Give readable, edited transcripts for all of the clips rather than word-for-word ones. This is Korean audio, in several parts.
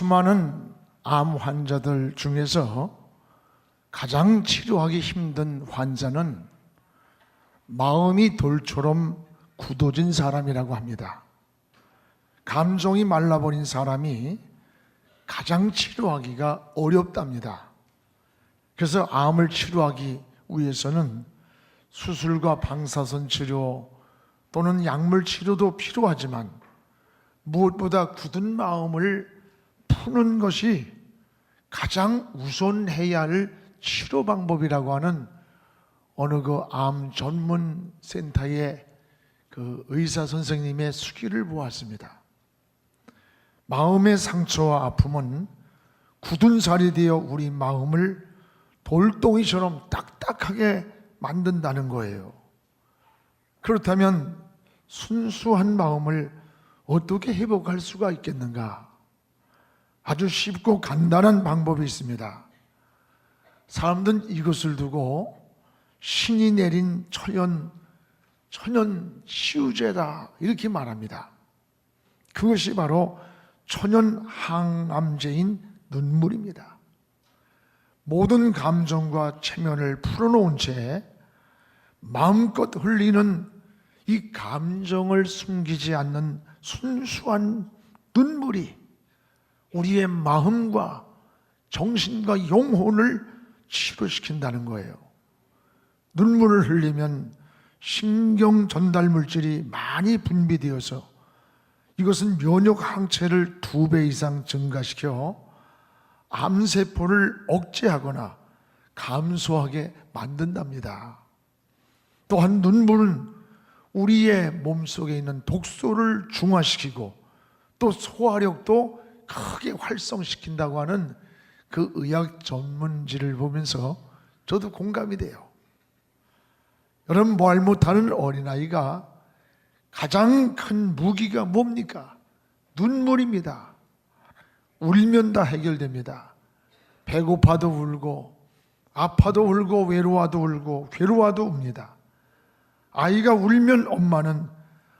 수많은 암 환자들 중에서 가장 치료하기 힘든 환자는 마음이 돌처럼 굳어진 사람이라고 합니다. 감정이 말라버린 사람이 가장 치료하기가 어렵답니다. 그래서 암을 치료하기 위해서는 수술과 방사선 치료 또는 약물 치료도 필요하지만 무엇보다 굳은 마음을 푸는 것이 가장 우선해야 할 치료 방법이라고 하는 어느 그 암 전문 센터의 그 의사 선생님의 수기를 보았습니다. 마음의 상처와 아픔은 굳은 살이 되어 우리 마음을 돌덩이처럼 딱딱하게 만든다는 거예요. 그렇다면 순수한 마음을 어떻게 회복할 수가 있겠는가? 아주 쉽고 간단한 방법이 있습니다. 사람들은 이것을 두고 신이 내린 천연 치유제다 이렇게 말합니다. 그것이 바로 천연 항암제인 눈물입니다. 모든 감정과 체면을 풀어놓은 채 마음껏 흘리는 이 감정을 숨기지 않는 순수한 눈물이 우리의 마음과 정신과 영혼을 치료시킨다는 거예요. 눈물을 흘리면 신경 전달 물질이 많이 분비되어서 이것은 면역 항체를 2배 이상 증가시켜 암세포를 억제하거나 감소하게 만든답니다. 또한 눈물은 우리의 몸속에 있는 독소를 중화시키고 또 소화력도 크게 활성시킨다고 하는 그 의학 전문지를 보면서 저도 공감이 돼요. 여러분, 말 못하는 어린아이가 가장 큰 무기가 뭡니까? 눈물입니다. 울면 다 해결됩니다. 배고파도 울고 아파도 울고 외로워도 울고 괴로워도 웁니다. 아이가 울면 엄마는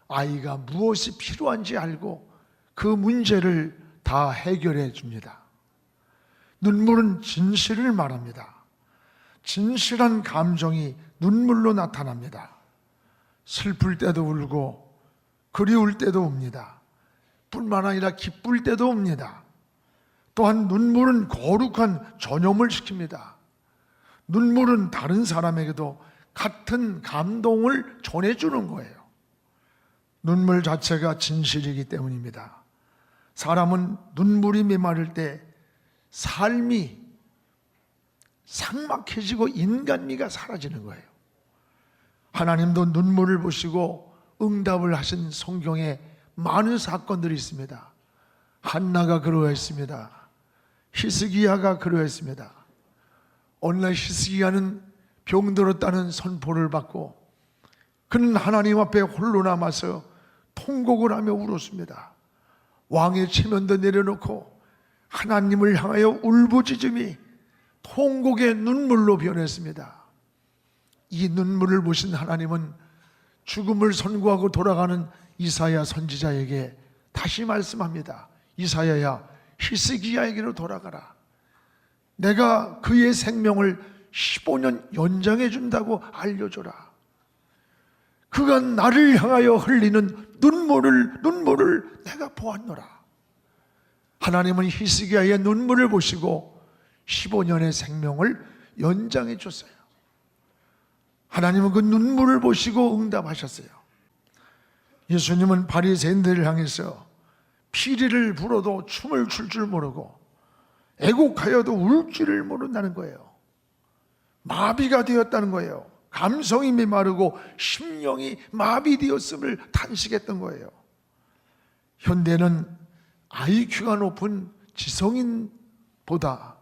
아이가 무엇이 필요한지 알고 그 문제를 다 해결해 줍니다. 눈물은 진실을 말합니다. 진실한 감정이 눈물로 나타납니다. 슬플 때도 울고 그리울 때도 웁니다. 뿐만 아니라 기쁠 때도 웁니다. 또한 눈물은 거룩한 전염을 시킵니다. 눈물은 다른 사람에게도 같은 감동을 전해주는 거예요. 눈물 자체가 진실이기 때문입니다. 사람은 눈물이 메마를 때 삶이 삭막해지고 인간미가 사라지는 거예요. 하나님도 눈물을 보시고 응답을 하신 성경에 많은 사건들이 있습니다. 한나가 그러했습니다. 히스기야가 그러했습니다. 어느 날 히스기야는 병들었다는 선포를 받고 그는 하나님 앞에 홀로 남아서 통곡을 하며 울었습니다. 왕의 체면도 내려놓고 하나님을 향하여 울부짖음이 통곡의 눈물로 변했습니다. 이 눈물을 보신 하나님은 죽음을 선고하고 돌아가는 이사야 선지자에게 다시 말씀합니다. 이사야야, 히스기야에게로 돌아가라. 내가 그의 생명을 15년 연장해 준다고 알려줘라. 그가 나를 향하여 흘리는 눈물을 내가 보았노라. 하나님은 히스기야의 눈물을 보시고 15년의 생명을 연장해 줬어요. 하나님은 그 눈물을 보시고 응답하셨어요. 예수님은 바리새인들을 향해서 피리를 불어도 춤을 출 줄 모르고 애곡하여도 울 줄을 모른다는 거예요. 마비가 되었다는 거예요. 감성이 메마르고 심령이 마비되었음을 탄식했던 거예요. 현대는 IQ가 높은 지성인보다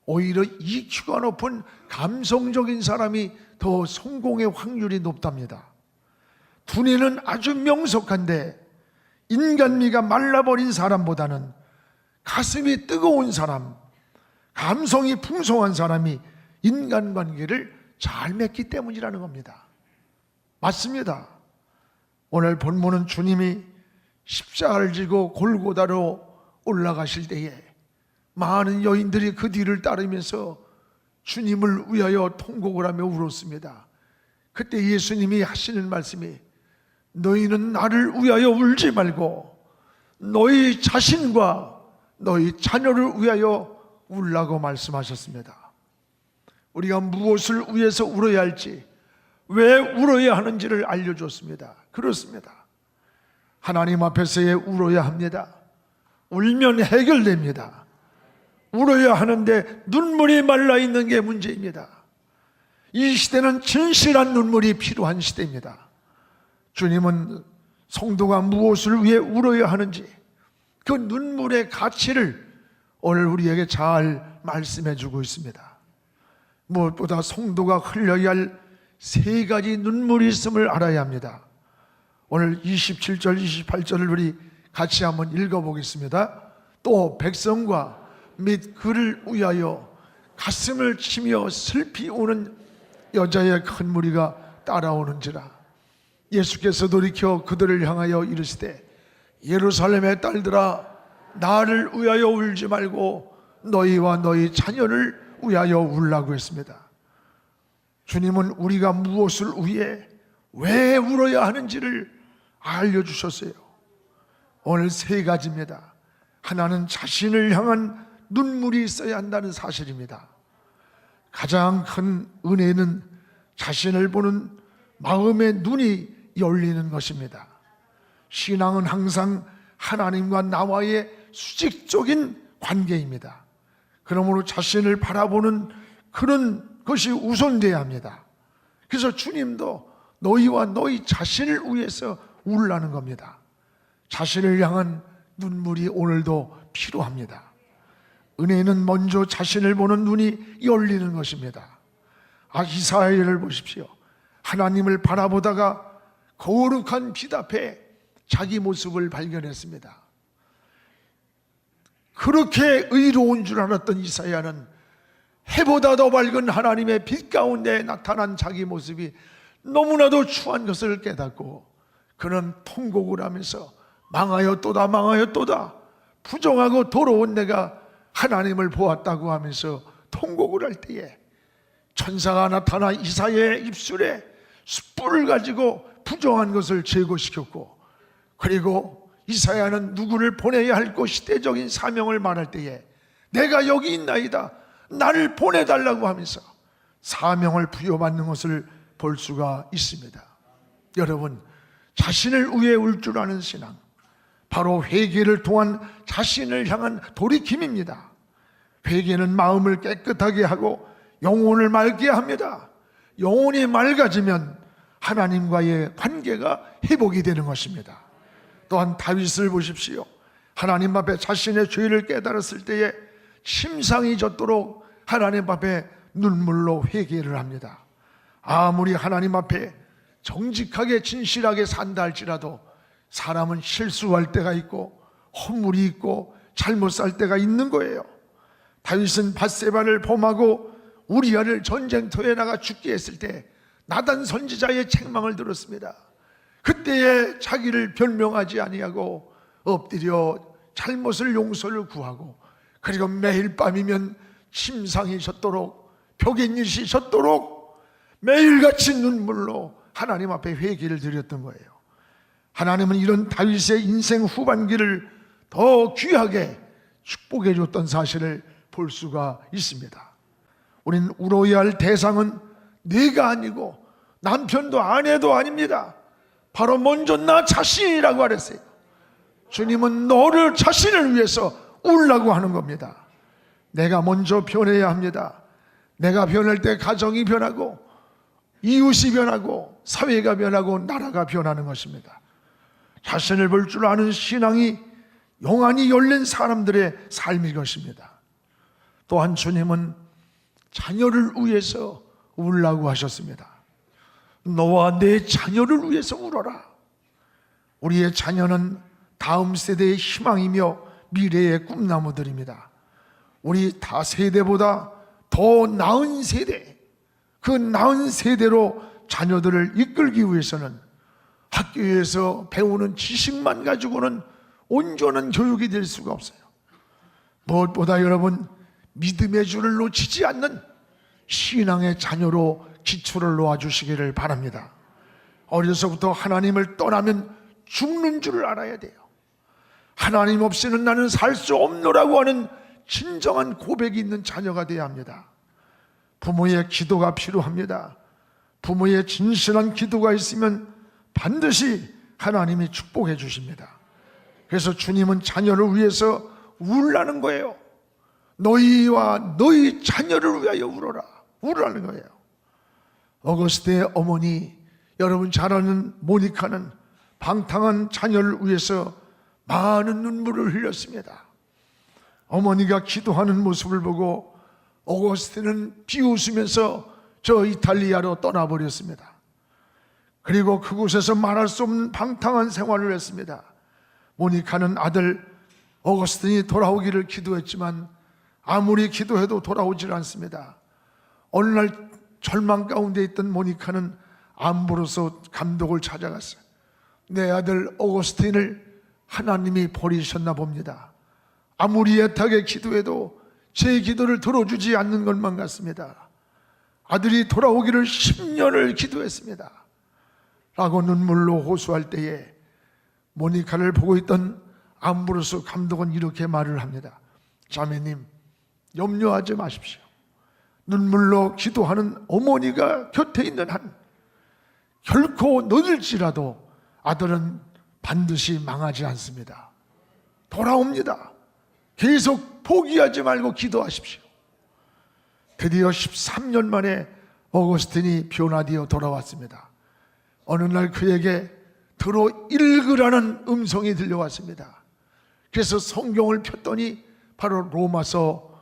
오히려 EQ가 높은 감성적인 사람이 더 성공의 확률이 높답니다. 두뇌는 아주 명석한데 인간미가 말라버린 사람보다는 가슴이 뜨거운 사람, 감성이 풍성한 사람이 인간관계를 잘 맺기 때문이라는 겁니다. 맞습니다. 오늘 본문은 주님이 십자가를 지고 골고다로 올라가실 때에 많은 여인들이 그 뒤를 따르면서 주님을 위하여 통곡을 하며 울었습니다. 그때 예수님이 하시는 말씀이 너희는 나를 위하여 울지 말고 너희 자신과 너희 자녀를 위하여 울라고 말씀하셨습니다. 우리가 무엇을 위해서 울어야 할지, 왜 울어야 하는지를 알려줬습니다. 그렇습니다. 하나님 앞에서의 울어야 합니다. 울면 해결됩니다. 울어야 하는데 눈물이 말라있는 게 문제입니다. 이 시대는 진실한 눈물이 필요한 시대입니다. 주님은 성도가 무엇을 위해 울어야 하는지 그 눈물의 가치를 오늘 우리에게 잘 말씀해 주고 있습니다. 무엇보다 성도가 흘려야 할 세 가지 눈물이 있음을 알아야 합니다. 오늘 27절, 28절을 우리 같이 한번 읽어보겠습니다. 또 백성과 및 그를 위하여 가슴을 치며 슬피 우는 여자의 큰 무리가 따라오는지라. 예수께서 돌이켜 그들을 향하여 이르시되 예루살렘의 딸들아 나를 위하여 울지 말고 너희와 너희 자녀를 위하여 울라고 했습니다. 주님은 우리가 무엇을 위해 왜 울어야 하는지를 알려주셨어요. 오늘 세 가지입니다. 하나는 자신을 향한 눈물이 있어야 한다는 사실입니다. 가장 큰 은혜는 자신을 보는 마음의 눈이 열리는 것입니다. 신앙은 항상 하나님과 나와의 수직적인 관계입니다. 그러므로 자신을 바라보는 그런 것이 우선돼야 합니다. 그래서 주님도 너희와 너희 자신을 위해서 울라는 겁니다. 자신을 향한 눈물이 오늘도 필요합니다. 은혜는 먼저 자신을 보는 눈이 열리는 것입니다. 이사야를 보십시오. 하나님을 바라보다가 거룩한 빛 앞에 자기 모습을 발견했습니다. 그렇게 의로운 줄 알았던 이사야는 해보다 더 밝은 하나님의 빛 가운데 나타난 자기 모습이 너무나도 추한 것을 깨닫고 그는 통곡을 하면서 망하였도다 망하였도다, 부정하고 더러운 내가 하나님을 보았다고 하면서 통곡을 할 때에 천사가 나타나 이사야의 입술에 숯불을 가지고 부정한 것을 제거시켰고, 그리고 이사야는 누구를 보내야 할 시대적인 사명을 말할 때에 내가 여기 있나이다, 나를 보내달라고 하면서 사명을 부여받는 것을 볼 수가 있습니다. 여러분, 자신을 위해 울 줄 아는 신앙, 바로 회개를 통한 자신을 향한 돌이킴입니다. 회개는 마음을 깨끗하게 하고 영혼을 맑게 합니다. 영혼이 맑아지면 하나님과의 관계가 회복이 되는 것입니다. 또한 다윗을 보십시오. 하나님 앞에 자신의 죄를 깨달았을 때에 침상이 젖도록 하나님 앞에 눈물로 회개를 합니다. 아무리 하나님 앞에 정직하게 진실하게 산다 할지라도 사람은 실수할 때가 있고 허물이 있고 잘못 살 때가 있는 거예요. 다윗은 밧세바를 범하고 우리아를 전쟁터에 나가 죽게 했을 때 나단 선지자의 책망을 들었습니다. 그때에 자기를 변명하지 아니하고 엎드려 잘못을 용서를 구하고, 그리고 매일 밤이면 침상이 젖도록 벽에닛이 젖도록 매일같이 눈물로 하나님 앞에 회개를 드렸던 거예요. 하나님은 이런 다윗의 인생 후반기를 더 귀하게 축복해 줬던 사실을 볼 수가 있습니다. 우리는 울어야 할 대상은 내가 아니고 남편도 아내도 아닙니다. 바로 먼저 나 자신이라고 하랬어요. 주님은 너를 자신을 위해서 울라고 하는 겁니다. 내가 먼저 변해야 합니다. 내가 변할 때 가정이 변하고 이웃이 변하고 사회가 변하고 나라가 변하는 것입니다. 자신을 볼 줄 아는 신앙이 영안이 열린 사람들의 삶일 것입니다. 또한 주님은 자녀를 위해서 울라고 하셨습니다. 너와 내 자녀를 위해서 울어라. 우리의 자녀는 다음 세대의 희망이며 미래의 꿈나무들입니다. 우리 다 세대보다 더 나은 세대, 그 나은 세대로 자녀들을 이끌기 위해서는 학교에서 배우는 지식만 가지고는 온전한 교육이 될 수가 없어요. 무엇보다 여러분, 믿음의 줄을 놓치지 않는 신앙의 자녀로 기초를 놓아주시기를 바랍니다. 어려서부터 하나님을 떠나면 죽는 줄을 알아야 돼요. 하나님 없이는 나는 살 수 없노라고 하는 진정한 고백이 있는 자녀가 되어야 합니다. 부모의 기도가 필요합니다. 부모의 진실한 기도가 있으면 반드시 하나님이 축복해 주십니다. 그래서 주님은 자녀를 위해서 울라는 거예요. 너희와 너희 자녀를 위하여 울어라, 울라는 거예요. 어거스트의 어머니, 여러분 잘 아는 모니카는 방탕한 자녀를 위해서 많은 눈물을 흘렸습니다. 어머니가 기도하는 모습을 보고 어거스트는 비웃으면서 저 이탈리아로 떠나버렸습니다. 그리고 그곳에서 말할 수 없는 방탕한 생활을 했습니다. 모니카는 아들 어거스틴이 돌아오기를 기도했지만 아무리 기도해도 돌아오질 않습니다. 어느 날 절망 가운데 있던 모니카는 암브로스 감독을 찾아갔어요. 내 아들 어거스틴을 하나님이 버리셨나 봅니다. 아무리 애타게 기도해도 제 기도를 들어주지 않는 것만 같습니다. 아들이 돌아오기를 10년을 기도했습니다 라고 눈물로 호소할 때에 모니카를 보고 있던 암브로스 감독은 이렇게 말을 합니다. 자매님, 염려하지 마십시오. 눈물로 기도하는 어머니가 곁에 있는 한 결코 늦을지라도 아들은 반드시 망하지 않습니다. 돌아옵니다. 계속 포기하지 말고 기도하십시오. 드디어 13년 만에 어거스틴이 변화되어 돌아왔습니다. 어느 날 그에게 들어 읽으라는 음성이 들려왔습니다. 그래서 성경을 폈더니 바로 로마서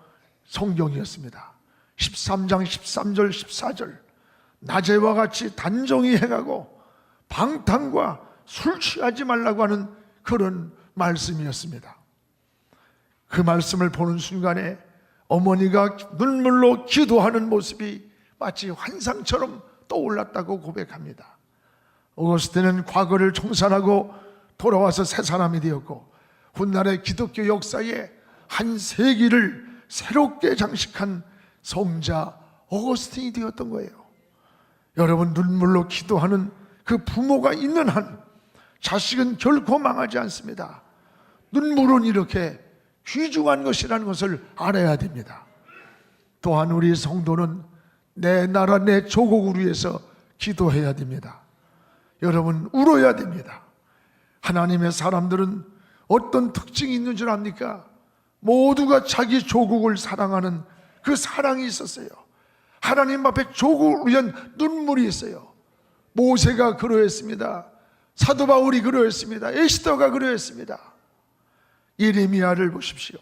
성경이었습니다. 13장 13절 14절, 낮에와 같이 단정히 행하고 방탕과 술 취하지 말라고 하는 그런 말씀이었습니다. 그 말씀을 보는 순간에 어머니가 눈물로 기도하는 모습이 마치 환상처럼 떠올랐다고 고백합니다. 어거스틴은 과거를 청산하고 돌아와서 새 사람이 되었고 훗날의 기독교 역사에 한 세기를 새롭게 장식한 성자 어거스틴이 되었던 거예요. 여러분, 눈물로 기도하는 그 부모가 있는 한 자식은 결코 망하지 않습니다. 눈물은 이렇게 귀중한 것이라는 것을 알아야 됩니다. 또한 우리 성도는 내 나라 내 조국을 위해서 기도해야 됩니다. 여러분, 울어야 됩니다. 하나님의 사람들은 어떤 특징이 있는 줄 압니까? 모두가 자기 조국을 사랑하는 그 사랑이 있었어요. 하나님 앞에 조국을 위한 눈물이 있어요. 모세가 그러했습니다. 사도 바울이 그러했습니다. 에스더가 그러했습니다. 예레미야를 보십시오.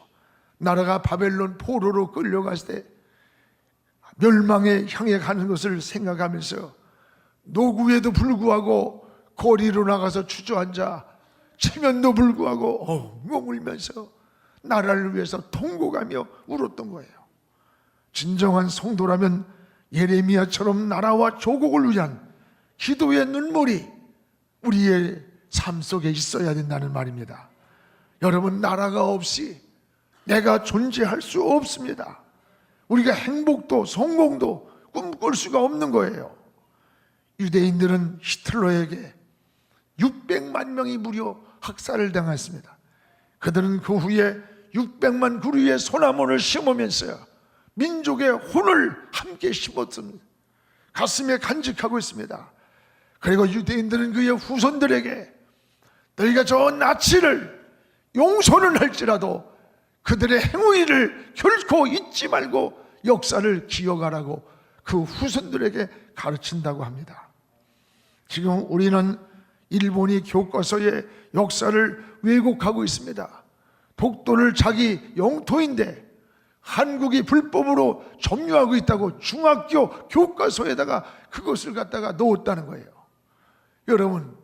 나라가 바벨론 포로로 끌려갔을 때 멸망에 향해 가는 것을 생각하면서 노구에도 불구하고 거리로 나가서 주저앉아 체면도 불구하고 엉엉 울면서 나라를 위해서 통곡하며 울었던 거예요. 진정한 성도라면 예레미야처럼 나라와 조국을 위한 기도의 눈물이 우리의 삶 속에 있어야 된다는 말입니다. 여러분, 나라가 없이 내가 존재할 수 없습니다. 우리가 행복도 성공도 꿈꿀 수가 없는 거예요. 유대인들은 히틀러에게 600만 명이 무려 학살을 당했습니다. 그들은 그 후에 600만 그루의 소나무를 심으면서 민족의 혼을 함께 심었습니다. 가슴에 간직하고 있습니다. 그리고 유대인들은 그의 후손들에게 너희가 저 나치를 용서는 할지라도 그들의 행위를 결코 잊지 말고 역사를 기억하라고 그 후손들에게 가르친다고 합니다. 지금 우리는 일본이 교과서의 역사를 왜곡하고 있습니다. 독도를 자기 영토인데 한국이 불법으로 점유하고 있다고 중학교 교과서에다가 그것을 갖다가 넣었다는 거예요. 여러분,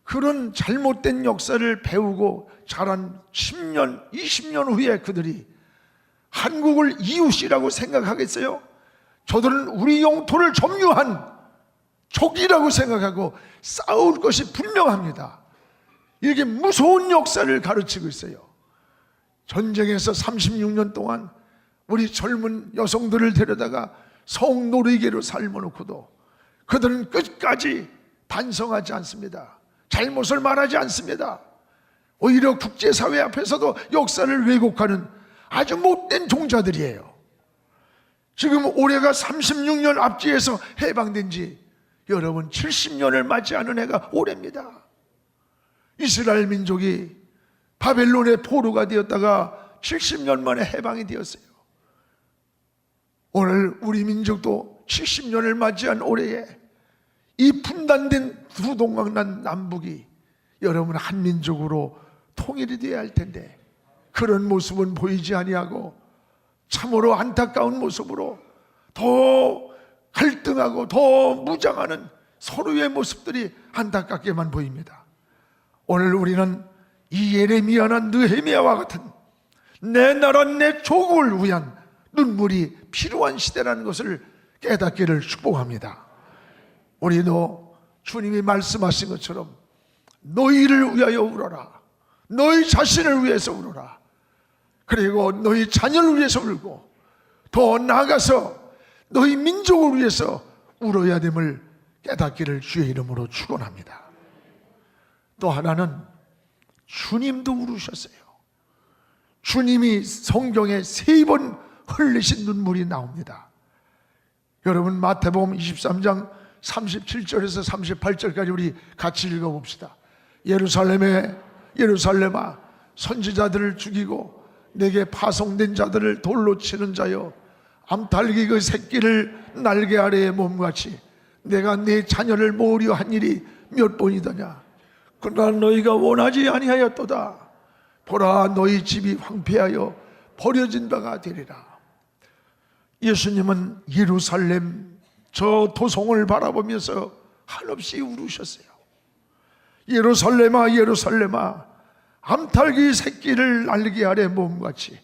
그런 잘못된 역사를 배우고 자란 10년, 20년 후에 그들이 한국을 이웃이라고 생각하겠어요? 저들은 우리 영토를 점유한 적이라고 생각하고 싸울 것이 분명합니다. 이렇게 무서운 역사를 가르치고 있어요. 전쟁에서 36년 동안 우리 젊은 여성들을 데려다가 성노리개로 삶아놓고도 그들은 끝까지 반성하지 않습니다. 잘못을 말하지 않습니다. 오히려 국제사회 앞에서도 역사를 왜곡하는 아주 못된 종자들이에요. 지금 올해가 36년 앞뒤에서 해방된 지 여러분 70년을 맞이하는 해가 올해입니다. 이스라엘 민족이 바벨론의 포로가 되었다가 70년 만에 해방이 되었어요. 오늘 우리 민족도 70년을 맞이한 올해에 이 분단된 두 동강난 남북이 여러분 한민족으로 통일이 되어야 할 텐데 그런 모습은 보이지 아니하고 참으로 안타까운 모습으로 더 갈등하고 더 무장하는 서로의 모습들이 안타깝게만 보입니다. 오늘 우리는 이 예레미야나 느헤미야와 같은 내 나라 내 조국을 위한 눈물이 필요한 시대라는 것을 깨닫기를 축복합니다. 우리도 주님이 말씀하신 것처럼 너희를 위하여 울어라. 너희 자신을 위해서 울어라. 그리고 너희 자녀를 위해서 울고 더 나아가서 너희 민족을 위해서 울어야 됨을 깨닫기를 주의 이름으로 축원합니다. 또 하나는 주님도 울으셨어요. 주님이 성경에 3번 흘리신 눈물이 나옵니다. 여러분 마태복음 23장 37절에서 38절까지 우리 같이 읽어봅시다. 예루살렘아 선지자들을 죽이고 내게 파송된 자들을 돌로 치는 자여 암탉이 그 새끼를 날개 아래에 몸같이 내가 네 자녀를 모으려 한 일이 몇 번이더냐. 그러나 너희가 원하지 아니하였도다. 보라 너희 집이 황폐하여 버려진 바가 되리라. 예수님은 예루살렘 저 도성을 바라보면서 한없이 울으셨어요. 예루살렘아 예루살렘아 암탉이 새끼를 날개 아래 몸같이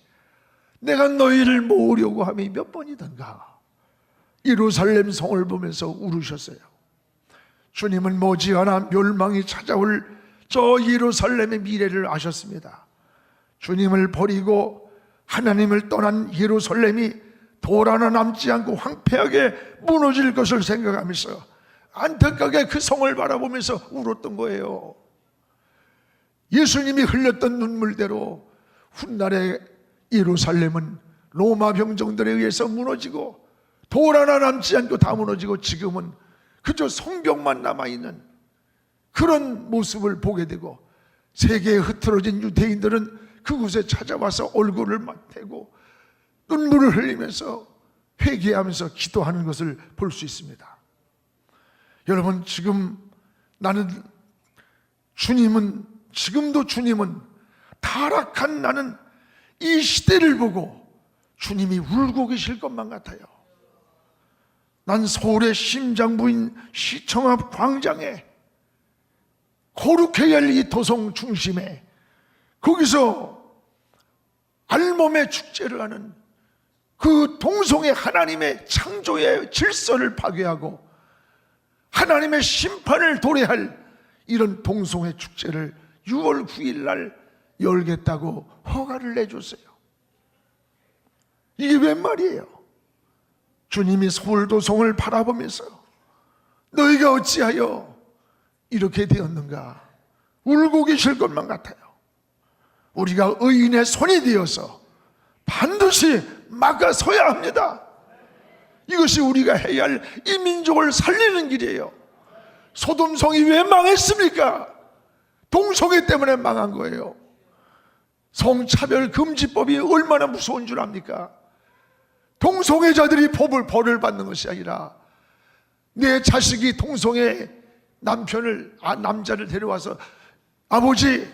내가 너희를 모으려고 함이 몇 번이던가. 예루살렘 성을 보면서 울으셨어요. 주님은 머지않아 멸망이 찾아올 저 예루살렘의 미래를 아셨습니다. 주님을 버리고 하나님을 떠난 예루살렘이 돌 하나 남지 않고 황폐하게 무너질 것을 생각하면서 안타깝게 그 성을 바라보면서 울었던 거예요. 예수님이 흘렸던 눈물대로 훗날에 예루살렘은 로마 병정들에 의해서 무너지고 돌 하나 남지 않고 다 무너지고 지금은 그저 성벽만 남아있는 그런 모습을 보게 되고 세계에 흐트러진 유대인들은 그곳에 찾아와서 얼굴을 맞대고 눈물을 흘리면서 회개하면서 기도하는 것을 볼 수 있습니다. 여러분 지금 지금도 주님은 타락한 나는 이 시대를 보고 주님이 울고 계실 것만 같아요. 난 서울의 심장부인 시청 앞 광장에 거룩해야 할 이 도성 중심에 거기서 알몸의 축제를 하는 그 동성의 하나님의 창조의 질서를 파괴하고 하나님의 심판을 도래할 이런 동성의 축제를 6월 9일 날 열겠다고 허가를 내줬어요. 이게 웬 말이에요? 주님이 서울도성을 바라보면서 너희가 어찌하여 이렇게 되었는가 울고 계실 것만 같아요. 우리가 의인의 손이 되어서 반드시 막아서야 합니다. 이것이 우리가 해야 할 이 민족을 살리는 길이에요. 소돔성이 왜 망했습니까? 동성애 때문에 망한 거예요. 성차별 금지법이 얼마나 무서운 줄 압니까? 동성애자들이 벌을 받는 것이 아니라 내 자식이 동성애 남자를 데려와서 아버지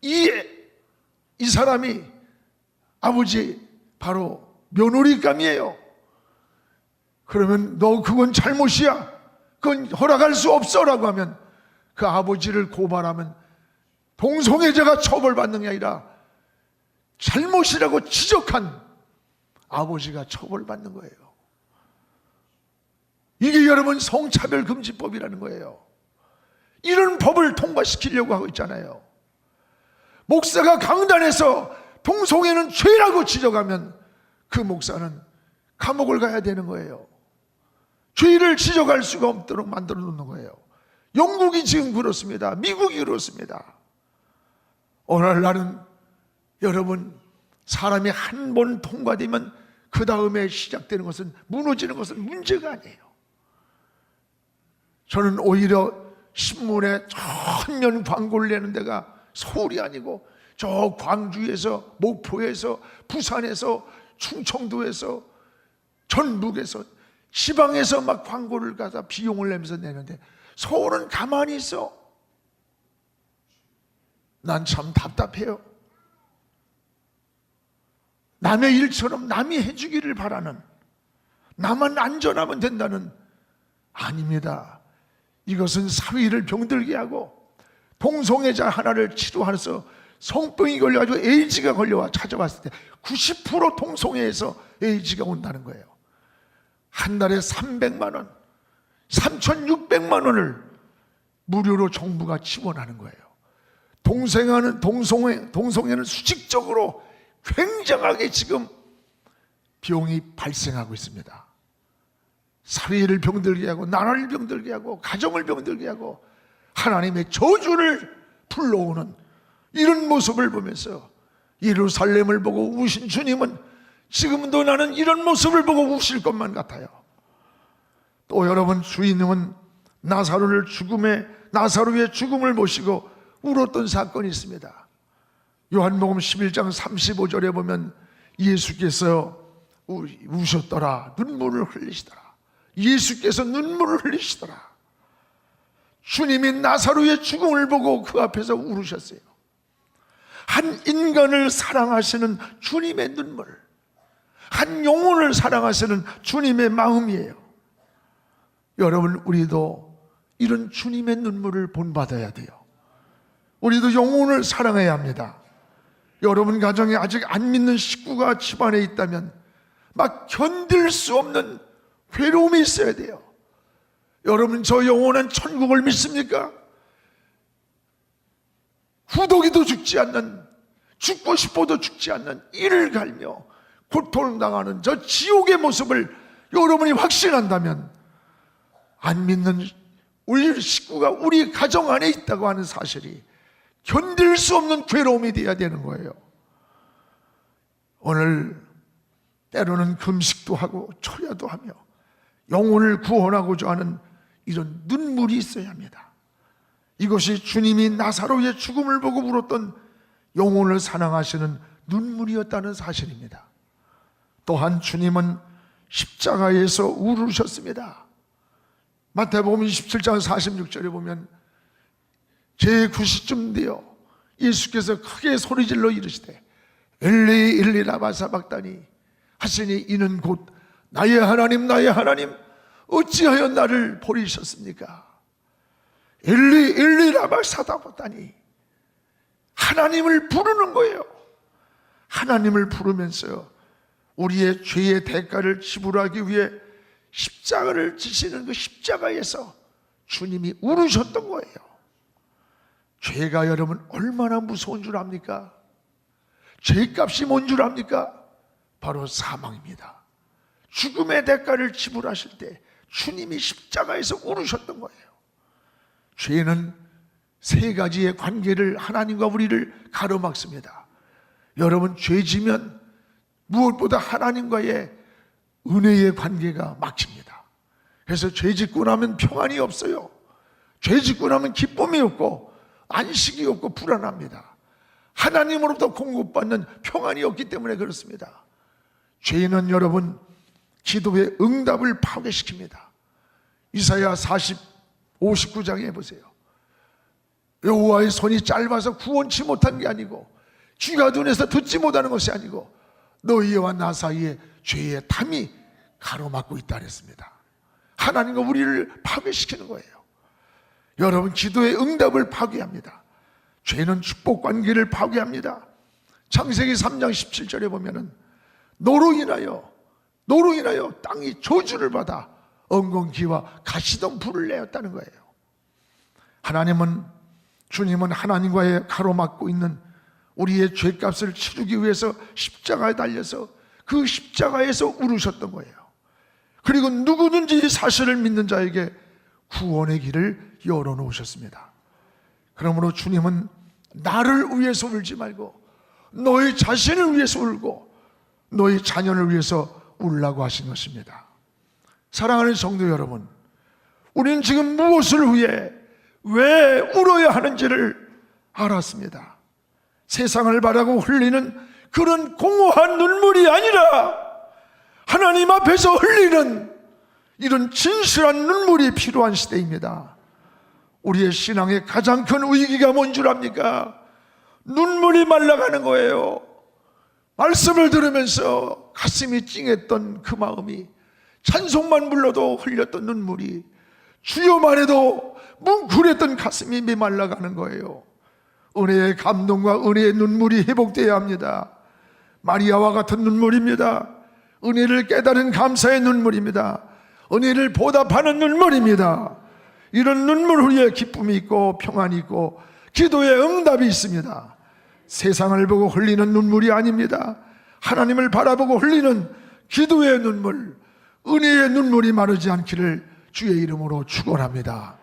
이 사람이 아버지 바로 며느리감이에요. 그러면 너 그건 잘못이야. 그건 허락할 수 없어 라고 하면 그 아버지를 고발하면 동성애자가 처벌받는 게 아니라 잘못이라고 지적한 아버지가 처벌받는 거예요. 이게 여러분 성차별 금지법이라는 거예요. 이런 법을 통과시키려고 하고 있잖아요. 목사가 강단에서 동성애는 죄라고 지적하면 그 목사는 감옥을 가야 되는 거예요. 죄를 지적할 수가 없도록 만들어 놓는 거예요. 영국이 지금 그렇습니다. 미국이 그렇습니다. 오늘날은 여러분, 사람이 한 번 통과되면 그 다음에 시작되는 것은, 무너지는 것은 문제가 아니에요. 저는 오히려 신문에 천년 광고를 내는 데가 서울이 아니고 저 광주에서, 목포에서, 부산에서, 충청도에서, 전북에서, 지방에서 막 광고를 가서 비용을 내면서 내는데 서울은 가만히 있어. 난 참 답답해요. 남의 일처럼 남이 해주기를 바라는, 나만 안전하면 된다는, 아닙니다. 이것은 사회를 병들게 하고, 동성애자 하나를 치료해서 성병이 걸려가지고 에이즈가 걸려와 찾아왔을 때 90% 동성애에서 에이즈가 온다는 거예요. 한 달에 300만 원, 3,600만 원을 무료로 정부가 지원하는 거예요. 동성애는 수직적으로 굉장하게 지금 비용이 발생하고 있습니다. 사회를 병들게 하고, 나라를 병들게 하고, 가정을 병들게 하고, 하나님의 저주를 불러오는 이런 모습을 보면서 예루살렘을 보고 우신 주님은 지금도 나는 이런 모습을 보고 우실 것만 같아요. 또 여러분, 주인님은 나사로의 죽음을 보시고 울었던 사건이 있습니다. 요한복음 11장 35절에 보면 예수께서 우셨더라. 눈물을 흘리시더라. 예수께서 눈물을 흘리시더라. 주님이 나사로의 죽음을 보고 그 앞에서 울으셨어요. 한 인간을 사랑하시는 주님의 눈물, 한 영혼을 사랑하시는 주님의 마음이에요. 여러분, 우리도 이런 주님의 눈물을 본받아야 돼요. 우리도 영혼을 사랑해야 합니다. 여러분 가정에 아직 안 믿는 식구가 집안에 있다면 막 견딜 수 없는 괴로움이 있어야 돼요. 여러분, 저 영원한 천국을 믿습니까? 후독이도 죽지 않는, 죽고 싶어도 죽지 않는, 이를 갈며 고통당하는 저 지옥의 모습을 여러분이 확신한다면, 안 믿는 우리 식구가 우리 가정 안에 있다고 하는 사실이 견딜 수 없는 괴로움이 되어야 되는 거예요. 오늘 때로는 금식도 하고 초야도 하며 영혼을 구원하고자 하는 이런 눈물이 있어야 합니다. 이것이 주님이 나사로의 죽음을 보고 울었던 영혼을 사랑하시는 눈물이었다는 사실입니다. 또한 주님은 십자가에서 울으셨습니다. 마태복음 27장 46절에 보면 제9시쯤 되어 예수께서 크게 소리질러 이르시되 엘리 엘리 라마 사박다니 하시니 이는 곧 나의 하나님 나의 하나님 어찌하여 나를 버리셨습니까? 엘리 엘리 라마 사박다니, 하나님을 부르는 거예요. 하나님을 부르면서 우리의 죄의 대가를 지불하기 위해 십자가를 지시는 그 십자가에서 주님이 울으셨던 거예요. 죄가 여러분 얼마나 무서운 줄 압니까? 죄값이 뭔 줄 압니까? 바로 사망입니다. 죽음의 대가를 지불하실 때 주님이 십자가에서 울으셨던 거예요. 죄는 세 가지의 관계를, 하나님과 우리를 가로막습니다. 여러분, 죄지면 무엇보다 하나님과의 은혜의 관계가 막힙니다. 그래서 죄짓고 나면 평안이 없어요. 죄짓고 나면 기쁨이 없고 안식이 없고 불안합니다. 하나님으로부터 공급받는 평안이 없기 때문에 그렇습니다. 죄는 여러분 기도의 응답을 파괴시킵니다. 이사야 59장에 보세요. 여호와의 손이 짧아서 구원치 못한 게 아니고 귀가 둔해서 듣지 못하는 것이 아니고 너희와 나 사이에 죄의 탐이 가로막고 있다 그랬습니다. 하나님과 우리를 파괴시키는 거예요. 여러분, 기도의 응답을 파괴합니다. 죄는 축복 관계를 파괴합니다. 창세기 3장 17절에 보면은 노로 인하여 땅이 저주를 받아 엉겅퀴와 가시던 불을 내었다는 거예요. 주님은 하나님과의 가로막고 있는 우리의 죄값을 치르기 위해서 십자가에 달려서 그 십자가에서 울으셨던 거예요. 그리고 누구든지 이 사실을 믿는 자에게 구원의 길을 열어놓으셨습니다. 그러므로 주님은 나를 위해서 울지 말고 너희 자신을 위해서 울고 너희 자녀를 위해서 울라고 하신 것입니다. 사랑하는 성도 여러분, 우리는 지금 무엇을 위해 왜 울어야 하는지를 알았습니다. 세상을 바라고 흘리는 그런 공허한 눈물이 아니라 하나님 앞에서 흘리는 이런 진실한 눈물이 필요한 시대입니다. 우리의 신앙의 가장 큰 위기가 뭔 줄 압니까? 눈물이 말라가는 거예요. 말씀을 들으면서 가슴이 찡했던 그 마음이, 찬송만 불러도 흘렸던 눈물이, 주여만 해도 뭉클했던 가슴이 메말라가는 거예요. 은혜의 감동과 은혜의 눈물이 회복되어야 합니다. 마리아와 같은 눈물입니다. 은혜를 깨달은 감사의 눈물입니다. 은혜를 보답하는 눈물입니다. 이런 눈물 위에 기쁨이 있고 평안이 있고 기도의 응답이 있습니다. 세상을 보고 흘리는 눈물이 아닙니다. 하나님을 바라보고 흘리는 기도의 눈물, 은혜의 눈물이 마르지 않기를 주의 이름으로 축원합니다.